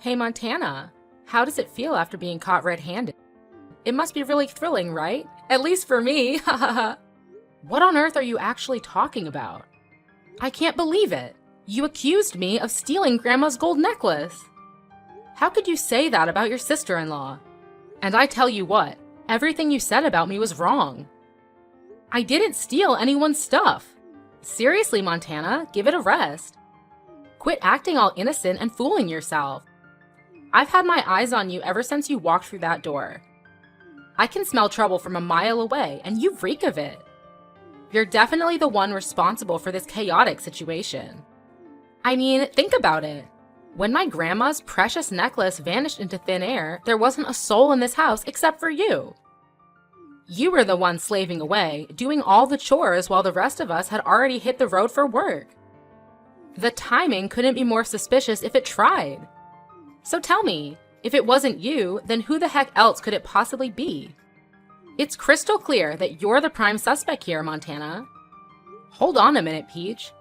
Hey Montana, how does it feel after being caught red-handed? It must be really thrilling, right? At least for me, What on earth are you actually talking about? I can't believe it! You accused me of stealing Grandma's gold necklace! How could you say that about your sister-in-law? And I tell you what, everything you said about me was wrong. I didn't steal anyone's stuff! Seriously, Montana, give it a rest. Quit acting all innocent and fooling yourself. I've had my eyes on you ever since you walked through that door. I can smell trouble from a mile away, and you reek of it. You're definitely the one responsible for this chaotic situation. I mean, think about it. When my grandma's precious necklace vanished into thin air, there wasn't a soul in this house except for you. You were the one slaving away, doing all the chores while the rest of us had already hit the road for work. The timing couldn't be more suspicious if it tried. So tell me, if it wasn't you, then who the heck else could it possibly be? It's crystal clear that you're the prime suspect here, Montana. Hold on a minute, Peach.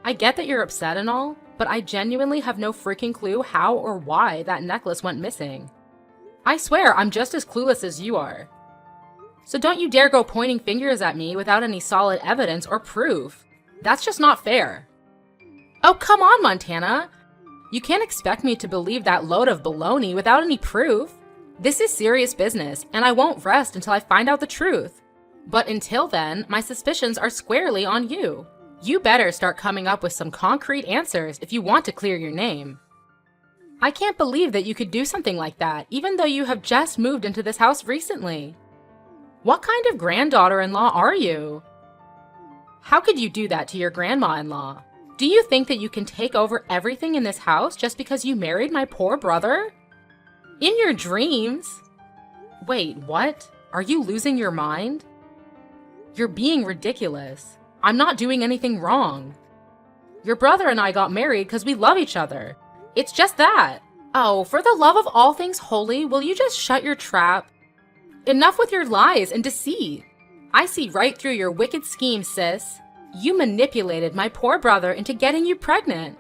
I get that you're upset and all, but I genuinely have no freaking clue how or why that necklace went missing. I swear I'm just as clueless as you are. So don't you dare go pointing fingers at me without any solid evidence or proof. That's just not fair. Oh, come on, Montana! You can't expect me to believe that load of baloney without any proof. This is serious business, and I won't rest until I find out the truth. But until then, my suspicions are squarely on you. You better start coming up with some concrete answers if you want to clear your name. I can't believe that you could do something like that, even though you have just moved into this house recently. What kind of granddaughter-in-law are you? How could you do that to your grandma-in-law? Do you think that you can take over everything in this house just because you married my poor brother? In your dreams? Wait, what? Are you losing your mind? You're being ridiculous. I'm not doing anything wrong. Your brother and I got married because we love each other. It's just that. Oh, for the love of all things holy, will you just shut your trap? Enough with your lies and deceit. I see right through your wicked scheme, sis. You manipulated my poor brother into getting you pregnant.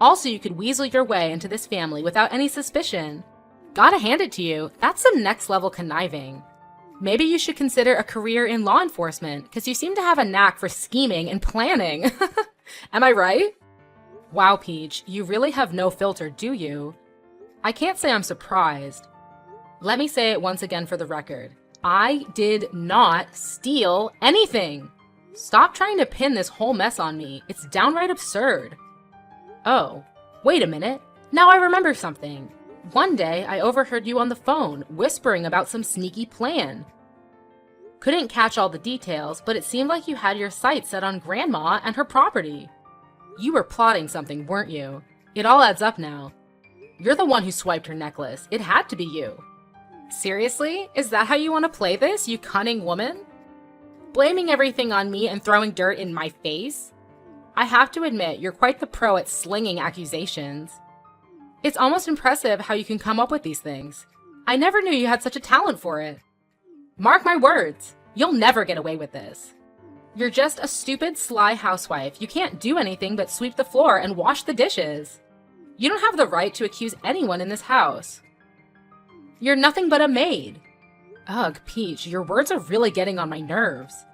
Also, you could weasel your way into this family without any suspicion. Gotta hand it to you, that's some next-level conniving. Maybe you should consider a career in law enforcement, because you seem to have a knack for scheming and planning. Am I right? Wow, Peach, you really have no filter, do you? I can't say I'm surprised. Let me say it once again for the record. I did not steal anything. Stop trying to pin this whole mess on me. It's downright absurd. Oh, wait a minute. Now I remember something. One day, I overheard you on the phone, whispering about some sneaky plan. Couldn't catch all the details, but it seemed like you had your sights set on Grandma and her property. You were plotting something, weren't you? It all adds up now. You're the one who swiped her necklace. It had to be you. Seriously? Is that how you want to play this, you cunning woman? Blaming everything on me and throwing dirt in my face? I have to admit, you're quite the pro at slinging accusations. It's almost impressive how you can come up with these things. I never knew you had such a talent for it. Mark my words, you'll never get away with this. You're just a stupid, sly housewife. You can't do anything but sweep the floor and wash the dishes. You don't have the right to accuse anyone in this house. You're nothing but a maid. Ugh, Peach, your words are really getting on my nerves.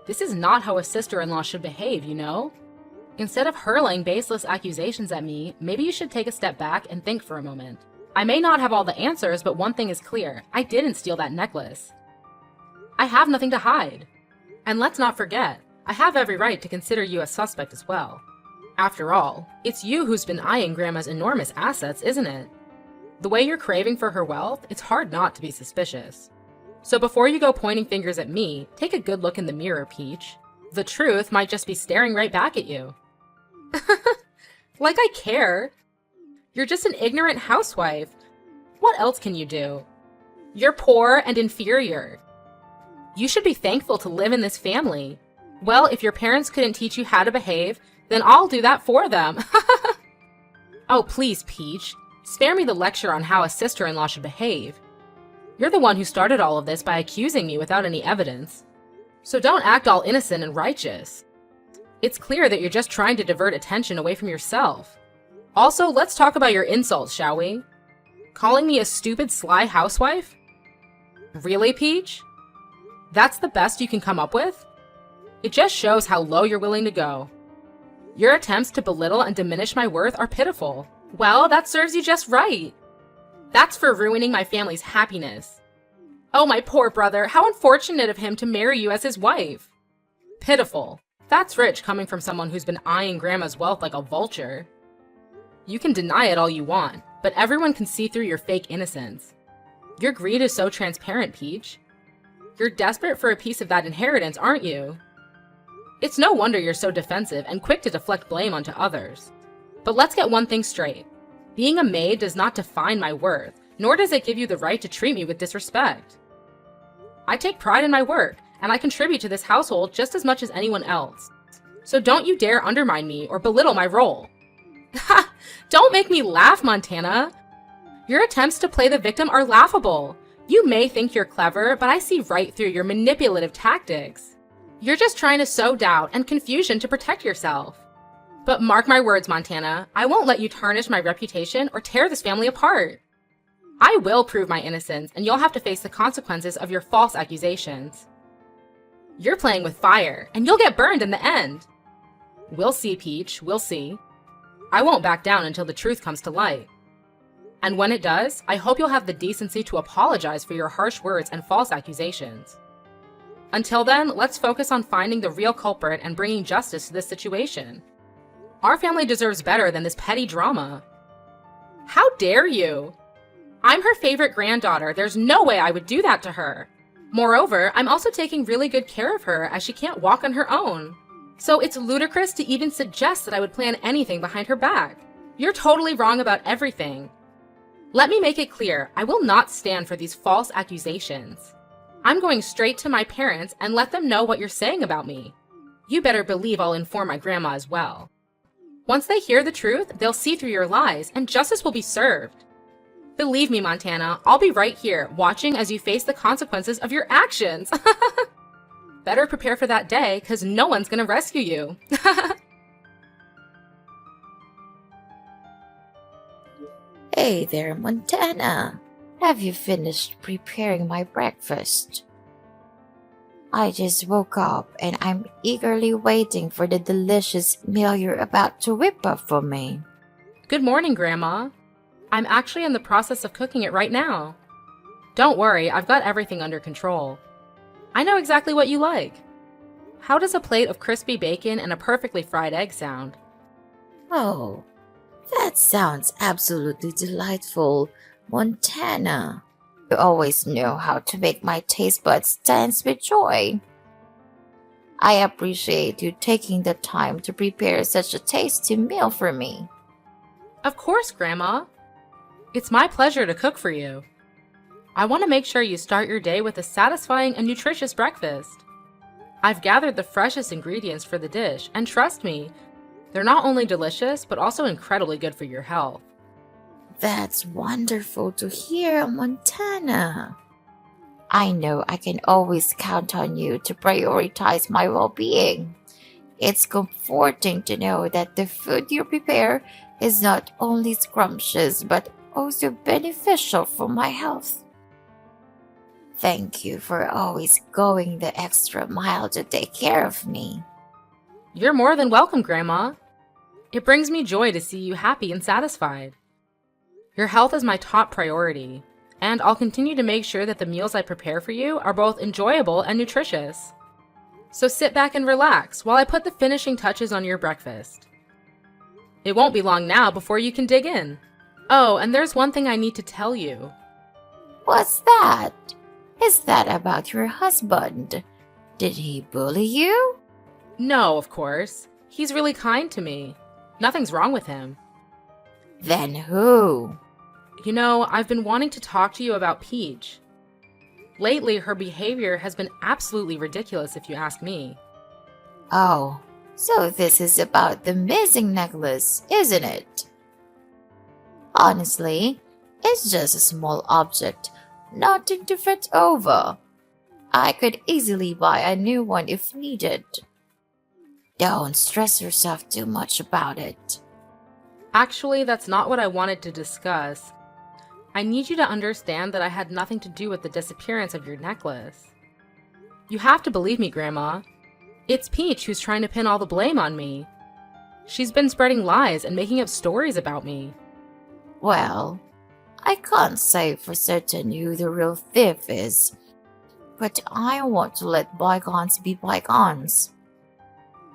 This is not how a sister-in-law should behave, you know? Instead of hurling baseless accusations at me, maybe you should take a step back and think for a moment. I may not have all the answers, but one thing is clear. I didn't steal that necklace. I have nothing to hide. And let's not forget, I have every right to consider you a suspect as well. After all, it's you who's been eyeing Grandma's enormous assets, isn't it? The way you're craving for her wealth, it's hard not to be suspicious. So before you go pointing fingers at me, take a good look in the mirror, Peach. The truth might just be staring right back at you. Like I care. You're just an ignorant housewife. What else can you do? You're poor and inferior. You should be thankful to live in this family. Well, if your parents couldn't teach you how to behave, then I'll do that for them. Oh, please, Peach. Spare me the lecture on how a sister-in-law should behave. You're the one who started all of this by accusing me without any evidence. So don't act all innocent and righteous. It's clear that you're just trying to divert attention away from yourself. Also, let's talk about your insults, shall we? Calling me a stupid, sly housewife? Really, Peach? That's the best you can come up with? It just shows how low you're willing to go. Your attempts to belittle and diminish my worth are pitiful. Well, that serves you just right. That's for ruining my family's happiness. Oh, my poor brother, how unfortunate of him to marry you as his wife. Pitiful. That's rich coming from someone who's been eyeing Grandma's wealth like a vulture. You can deny it all you want, but everyone can see through your fake innocence. Your greed is so transparent, Peach. You're desperate for a piece of that inheritance, aren't you? It's no wonder you're so defensive and quick to deflect blame onto others. But let's get one thing straight. Being a maid does not define my worth, nor does it give you the right to treat me with disrespect. I take pride in my work, and I contribute to this household just as much as anyone else. So don't you dare undermine me or belittle my role. Ha! Don't make me laugh, Montana! Your attempts to play the victim are laughable. You may think you're clever, but I see right through your manipulative tactics. You're just trying to sow doubt and confusion to protect yourself. But mark my words, Montana, I won't let you tarnish my reputation or tear this family apart. I will prove my innocence, and you'll have to face the consequences of your false accusations. You're playing with fire, and you'll get burned in the end. We'll see, Peach, we'll see. I won't back down until the truth comes to light. And when it does, I hope you'll have the decency to apologize for your harsh words and false accusations. Until then, let's focus on finding the real culprit and bringing justice to this situation. Our family deserves better than this petty drama. How dare you? I'm her favorite granddaughter. There's no way I would do that to her. Moreover, I'm also taking really good care of her as she can't walk on her own. So it's ludicrous to even suggest that I would plan anything behind her back. You're totally wrong about everything. Let me make it clear, I will not stand for these false accusations. I'm going straight to my parents and let them know what you're saying about me. You better believe I'll inform my grandma as well. Once they hear the truth, they'll see through your lies and justice will be served. Believe me, Montana, I'll be right here, watching as you face the consequences of your actions. Better prepare for that day, because no one's gonna rescue you. Hey there, Montana. Have you finished preparing my breakfast? I just woke up and I'm eagerly waiting for the delicious meal you're about to whip up for me. Good morning, Grandma. I'm actually in the process of cooking it right now. Don't worry, I've got everything under control. I know exactly what you like. How does a plate of crispy bacon and a perfectly fried egg sound? Oh, that sounds absolutely delightful, Montana. You always know how to make my taste buds dance with joy. I appreciate you taking the time to prepare such a tasty meal for me. Of course, Grandma. It's my pleasure to cook for you. I want to make sure you start your day with a satisfying and nutritious breakfast. I've gathered the freshest ingredients for the dish, and trust me, they're not only delicious, but also incredibly good for your health. That's wonderful to hear, Montana. I know I can always count on you to prioritize my well-being. It's comforting to know that the food you prepare is not only scrumptious, but also beneficial for my health. Thank you for always going the extra mile to take care of me. You're more than welcome, Grandma. It brings me joy to see you happy and satisfied. Your health is my top priority, and I'll continue to make sure that the meals I prepare for you are both enjoyable and nutritious. So sit back and relax while I put the finishing touches on your breakfast. It won't be long now before you can dig in. Oh, and there's one thing I need to tell you. What's that? Is that about your husband? Did he bully you? No, of course. He's really kind to me. Nothing's wrong with him. Then who? You know, I've been wanting to talk to you about Peach. Lately, her behavior has been absolutely ridiculous if you ask me. Oh, so this is about the missing necklace, isn't it? Honestly, it's just a small object, nothing to fret over. I could easily buy a new one if needed. Don't stress yourself too much about it. Actually, that's not what I wanted to discuss. I need you to understand that I had nothing to do with the disappearance of your necklace. You have to believe me, Grandma. It's Peach who's trying to pin all the blame on me. She's been spreading lies and making up stories about me. Well, I can't say for certain who the real thief is, but I want to let bygones be bygones.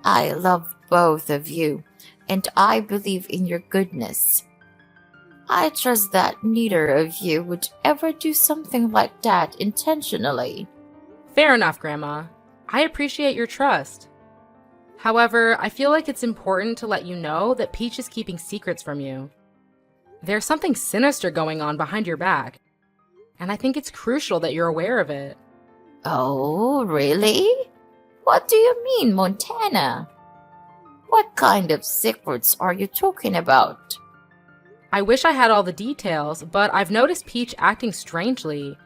I love both of you, and I believe in your goodness. I trust that neither of you would ever do something like that intentionally. Fair enough, Grandma. I appreciate your trust. However, I feel like it's important to let you know that Peach is keeping secrets from you. There's something sinister going on behind your back, and I think it's crucial that you're aware of it. Oh, really? What do you mean, Montana? What kind of secrets are you talking about? I wish I had all the details, but I've noticed Peach acting strangely,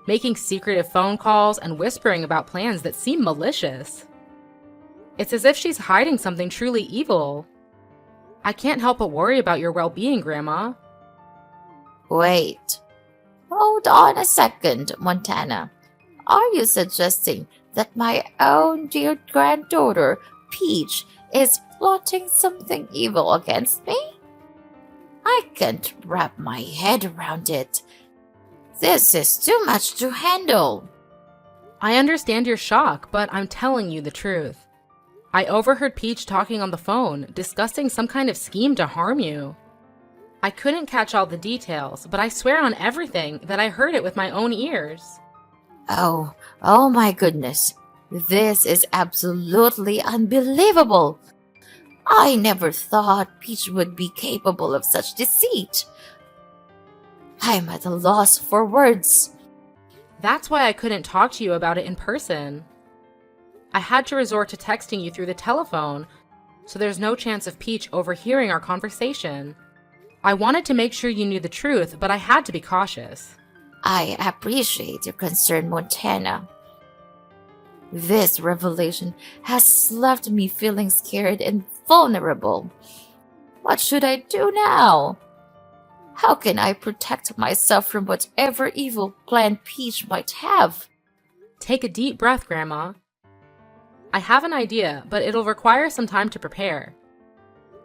making secretive phone calls and whispering about plans that seem malicious. It's as if she's hiding something truly evil. I can't help but worry about your well-being, Grandma. Wait. Hold on a second, Montana. Are you suggesting that my own dear granddaughter, Peach, is plotting something evil against me? I can't wrap my head around it. This is too much to handle. I understand your shock, but I'm telling you the truth. I overheard Peach talking on the phone, discussing some kind of scheme to harm you. I couldn't catch all the details, but I swear on everything that I heard it with my own ears. Oh my goodness. This is absolutely unbelievable. I never thought Peach would be capable of such deceit. I'm at a loss for words. That's why I couldn't talk to you about it in person. I had to resort to texting you through the telephone, so there's no chance of Peach overhearing our conversation. I wanted to make sure you knew the truth, but I had to be cautious. I appreciate your concern, Montana. This revelation has left me feeling scared and vulnerable. What should I do now? How can I protect myself from whatever evil plan Peach might have? Take a deep breath, Grandma. I have an idea, but it'll require some time to prepare.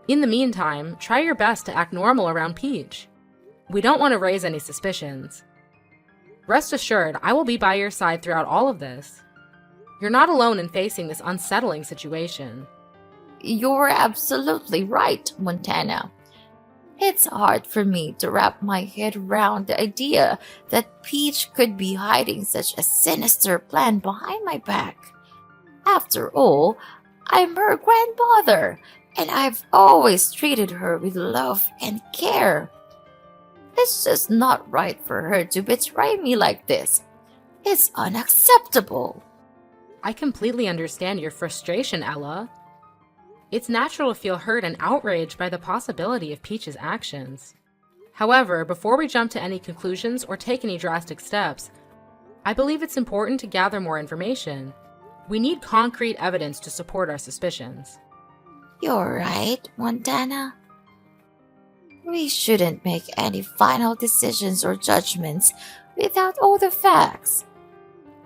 In the meantime, try your best to act normal around Peach. We don't want to raise any suspicions. Rest assured, I will be by your side throughout all of this. You're not alone in facing this unsettling situation. You're absolutely right, Montana. It's hard for me to wrap my head around the idea that Peach could be hiding such a sinister plan behind my back. After all, I'm her grandmother, and I've always treated her with love and care. It's just not right for her to betray me like this. It's unacceptable. I completely understand your frustration, Ella. It's natural to feel hurt and outraged by the possibility of Peach's actions. However, before we jump to any conclusions or take any drastic steps, I believe it's important to gather more information. We need concrete evidence to support our suspicions. You're right, Montana. We shouldn't make any final decisions or judgments without all the facts.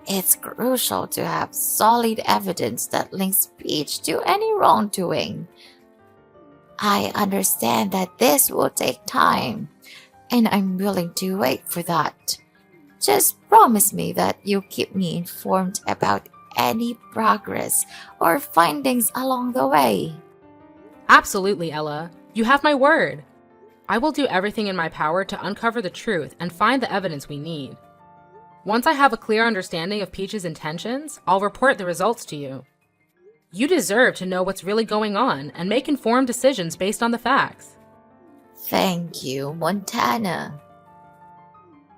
It's crucial to have solid evidence that links Peach to any wrongdoing. I understand that this will take time, and I'm willing to wait for that. Just promise me that you'll keep me informed about any progress or findings along the way. Absolutely, Ella. You have my word. I will do everything in my power to uncover the truth and find the evidence we need. Once I have a clear understanding of Peach's intentions, I'll report the results to you. You deserve to know what's really going on and make informed decisions based on the facts. Thank you, Montana.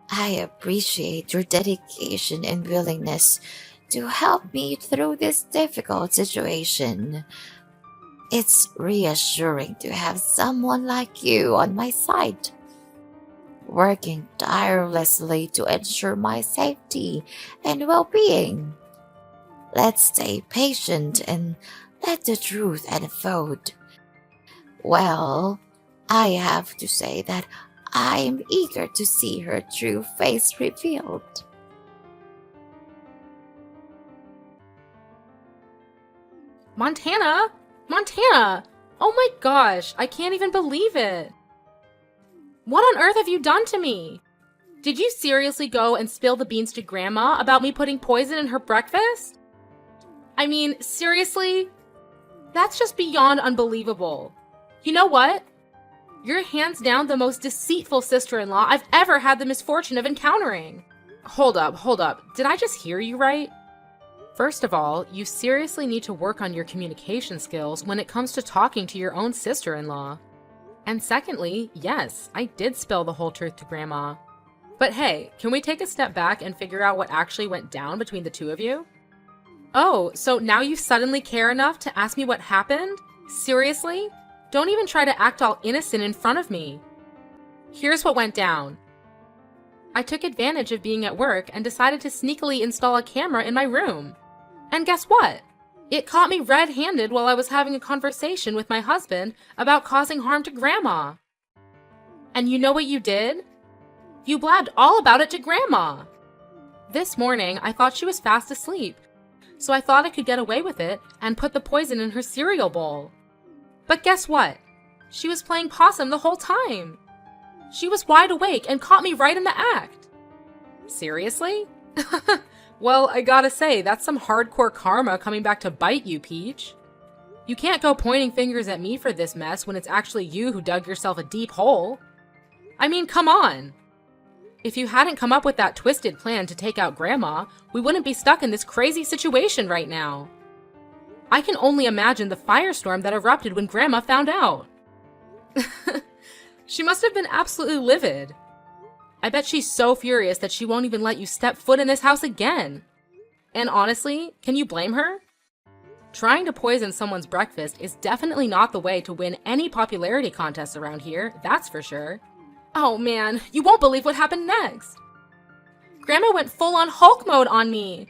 I appreciate your dedication and willingness to help me through this difficult situation. It's reassuring to have someone like you on my side, working tirelessly to ensure my safety and well-being. Let's stay patient and let the truth unfold. Well, I have to say that I am eager to see her true face revealed. Montana! Montana! Oh my gosh, I can't even believe it. What on earth have you done to me? Did you seriously go and spill the beans to Grandma about me putting poison in her breakfast? I mean, seriously? That's just beyond unbelievable. You know what? You're hands down the most deceitful sister-in-law I've ever had the misfortune of encountering. Hold up. Did I just hear you right? First of all, you seriously need to work on your communication skills when it comes to talking to your own sister-in-law. And secondly, yes, I did spill the whole truth to Grandma. But hey, can we take a step back and figure out what actually went down between the two of you? Oh, so now you suddenly care enough to ask me what happened? Seriously? Don't even try to act all innocent in front of me. Here's what went down. I took advantage of being at work and decided to sneakily install a camera in my room. And guess what? It caught me red-handed while I was having a conversation with my husband about causing harm to Grandma. And you know what you did? You blabbed all about it to Grandma. This morning, I thought she was fast asleep, so I thought I could get away with it and put the poison in her cereal bowl. But guess what? She was playing possum the whole time. She was wide awake and caught me right in the act. Seriously? Well, I gotta say, that's some hardcore karma coming back to bite you, Peach. You can't go pointing fingers at me for this mess when it's actually you who dug yourself a deep hole. I mean, come on. If you hadn't come up with that twisted plan to take out Grandma, we wouldn't be stuck in this crazy situation right now. I can only imagine the firestorm that erupted when Grandma found out. She must have been absolutely livid. I bet she's so furious that she won't even let you step foot in this house again. And honestly, can you blame her? Trying to poison someone's breakfast is definitely not the way to win any popularity contests around here, that's for sure. Oh man, you won't believe what happened next. Grandma went full-on Hulk mode on me.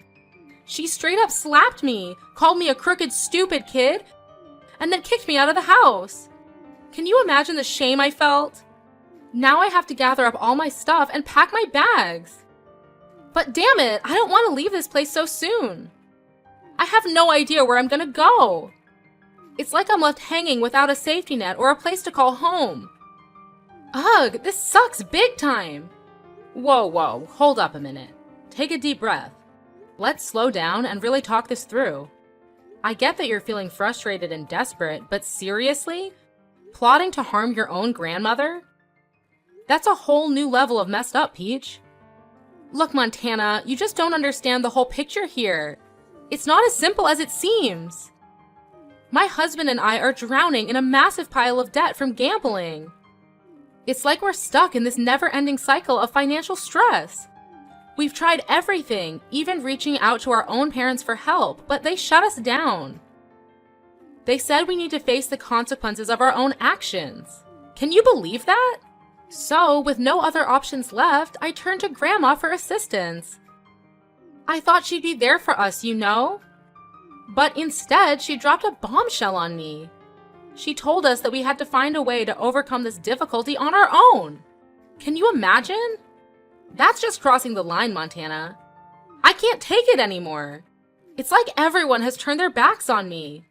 She straight up slapped me, called me a crooked, stupid kid, and then kicked me out of the house. Can you imagine the shame I felt? Now I have to gather up all my stuff and pack my bags. But damn it, I don't want to leave this place so soon. I have no idea where I'm gonna go. It's like I'm left hanging without a safety net or a place to call home. Ugh, this sucks big time. Whoa, hold up a minute. Take a deep breath. Let's slow down and really talk this through. I get that you're feeling frustrated and desperate, but seriously? Plotting to harm your own grandmother? That's a whole new level of messed up, Peach. Look, Montana, you just don't understand the whole picture here. It's not as simple as it seems. My husband and I are drowning in a massive pile of debt from gambling. It's like we're stuck in this never-ending cycle of financial stress. We've tried everything, even reaching out to our own parents for help, but they shut us down. They said we need to face the consequences of our own actions. Can you believe that? So, with no other options left, I turned to Grandma for assistance. I thought she'd be there for us, you know? But instead, she dropped a bombshell on me. She told us that we had to find a way to overcome this difficulty on our own. Can you imagine? That's just crossing the line, Montana. I can't take it anymore. It's like everyone has turned their backs on me.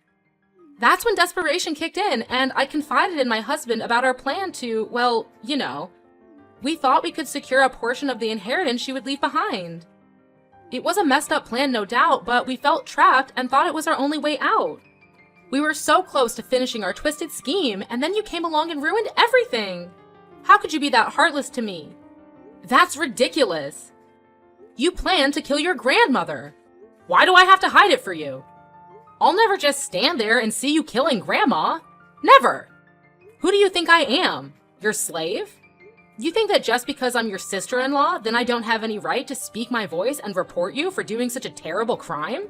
That's when desperation kicked in, and I confided in my husband about our plan to, well, you know. We thought we could secure a portion of the inheritance she would leave behind. It was a messed up plan, no doubt, but we felt trapped and thought it was our only way out. We were so close to finishing our twisted scheme, and then you came along and ruined everything. How could you be that heartless to me? That's ridiculous. You planned to kill your grandmother. Why do I have to hide it for you? I'll never just stand there and see you killing Grandma. Never. Who do you think I am? Your slave? You think that just because I'm your sister-in-law, then I don't have any right to speak my voice and report you for doing such a terrible crime?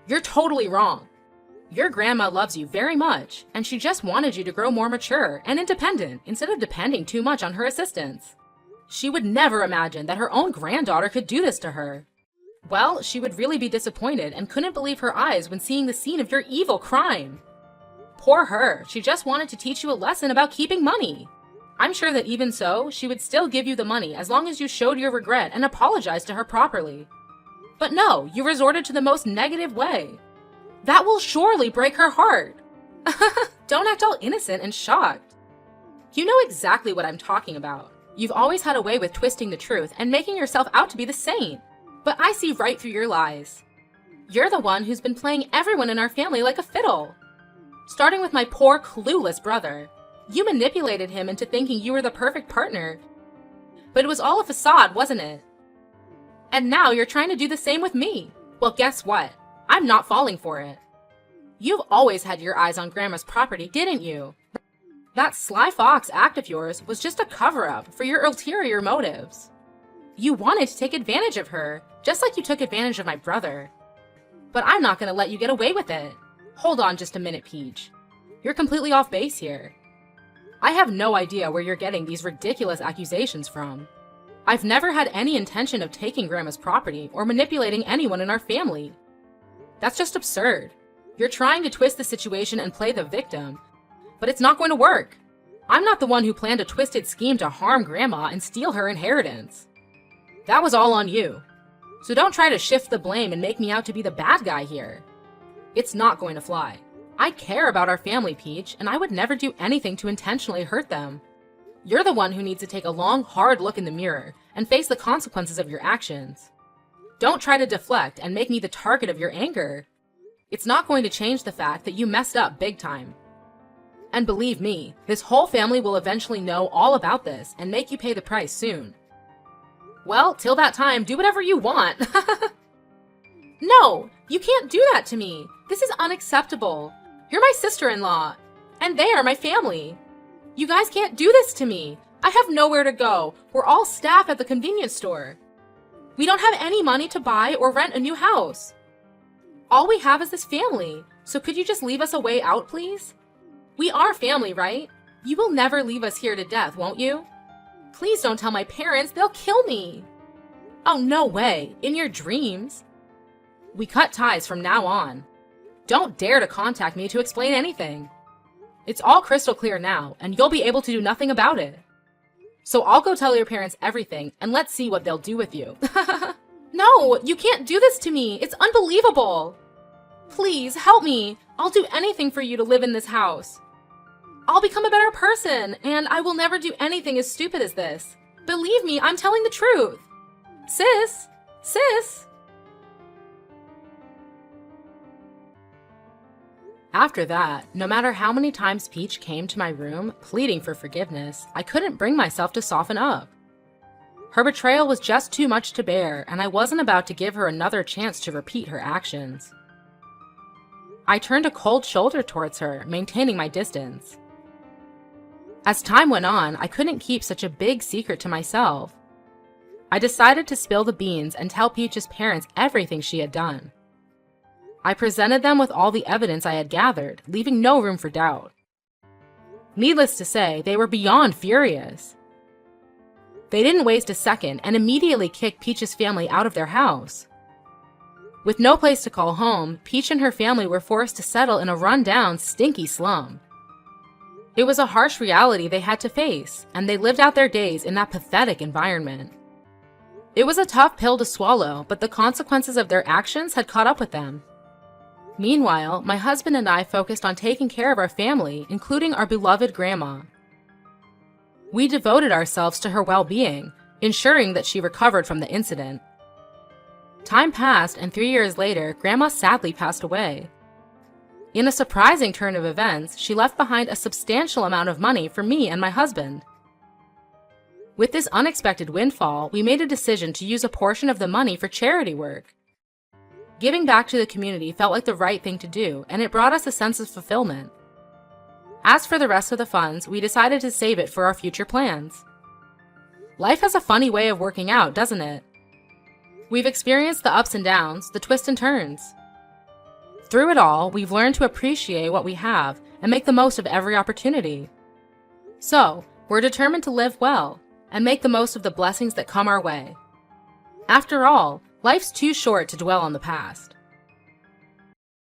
You're totally wrong. Your grandma loves you very much, and she just wanted you to grow more mature and independent instead of depending too much on her assistance. She would never imagine that her own granddaughter could do this to her. Well, she would really be disappointed and couldn't believe her eyes when seeing the scene of your evil crime. Poor her, she just wanted to teach you a lesson about keeping money. I'm sure that even so, she would still give you the money as long as you showed your regret and apologized to her properly. But no, you resorted to the most negative way. That will surely break her heart. Don't act all innocent and shocked. You know exactly what I'm talking about. You've always had a way with twisting the truth and making yourself out to be the saint. But I see right through your lies. You're the one who's been playing everyone in our family like a fiddle. Starting with my poor, clueless brother. You manipulated him into thinking you were the perfect partner. But it was all a facade, wasn't it? And now you're trying to do the same with me. Well, guess what? I'm not falling for it. You've always had your eyes on Grandma's property, didn't you? That sly fox act of yours was just a cover-up for your ulterior motives. You wanted to take advantage of her, just like you took advantage of my brother. But I'm not going to let you get away with it. Hold on just a minute, Peach. You're completely off base here. I have no idea where you're getting these ridiculous accusations from. I've never had any intention of taking Grandma's property or manipulating anyone in our family. That's just absurd. You're trying to twist the situation and play the victim, but it's not going to work. I'm not the one who planned a twisted scheme to harm Grandma and steal her inheritance. That was all on you. So don't try to shift the blame and make me out to be the bad guy here. It's not going to fly. I care about our family, Peach, and I would never do anything to intentionally hurt them. You're the one who needs to take a long, hard look in the mirror and face the consequences of your actions. Don't try to deflect and make me the target of your anger. It's not going to change the fact that you messed up big time. And believe me, this whole family will eventually know all about this and make you pay the price soon. Well, till that time, do whatever you want. No, you can't do that to me. This is unacceptable. You're my sister-in-law, and they are my family. You guys can't do this to me. I have nowhere to go. We're all staff at the convenience store. We don't have any money to buy or rent a new house. All we have is this family, so could you just leave us a way out, please? We are family, right? You will never leave us here to death, won't you? Please don't tell my parents, they'll kill me. Oh, no way, in your dreams. We cut ties from now on. Don't dare to contact me to explain anything. It's all crystal clear now, and you'll be able to do nothing about it. So I'll go tell your parents everything, and let's see what they'll do with you. No, you can't do this to me. It's unbelievable. Please, help me. I'll do anything for you to live in this house. I'll become a better person, and I will never do anything as stupid as this. Believe me, I'm telling the truth. Sis! Sis! After that, no matter how many times Peach came to my room, pleading for forgiveness, I couldn't bring myself to soften up. Her betrayal was just too much to bear, and I wasn't about to give her another chance to repeat her actions. I turned a cold shoulder towards her, maintaining my distance. As time went on, I couldn't keep such a big secret to myself. I decided to spill the beans and tell Peach's parents everything she had done. I presented them with all the evidence I had gathered, leaving no room for doubt. Needless to say, they were beyond furious. They didn't waste a second and immediately kicked Peach's family out of their house. With no place to call home, Peach and her family were forced to settle in a run-down, stinky slum. It was a harsh reality they had to face, and they lived out their days in that pathetic environment. It was a tough pill to swallow, but the consequences of their actions had caught up with them. Meanwhile, my husband and I focused on taking care of our family, including our beloved Grandma. We devoted ourselves to her well-being, ensuring that she recovered from the incident. Time passed, and 3 years later, Grandma sadly passed away. In a surprising turn of events, she left behind a substantial amount of money for me and my husband. With this unexpected windfall, we made a decision to use a portion of the money for charity work. Giving back to the community felt like the right thing to do, and it brought us a sense of fulfillment. As for the rest of the funds, we decided to save it for our future plans. Life has a funny way of working out, doesn't it? We've experienced the ups and downs, the twists and turns. Through it all, we've learned to appreciate what we have and make the most of every opportunity. So, we're determined to live well and make the most of the blessings that come our way. After all, life's too short to dwell on the past.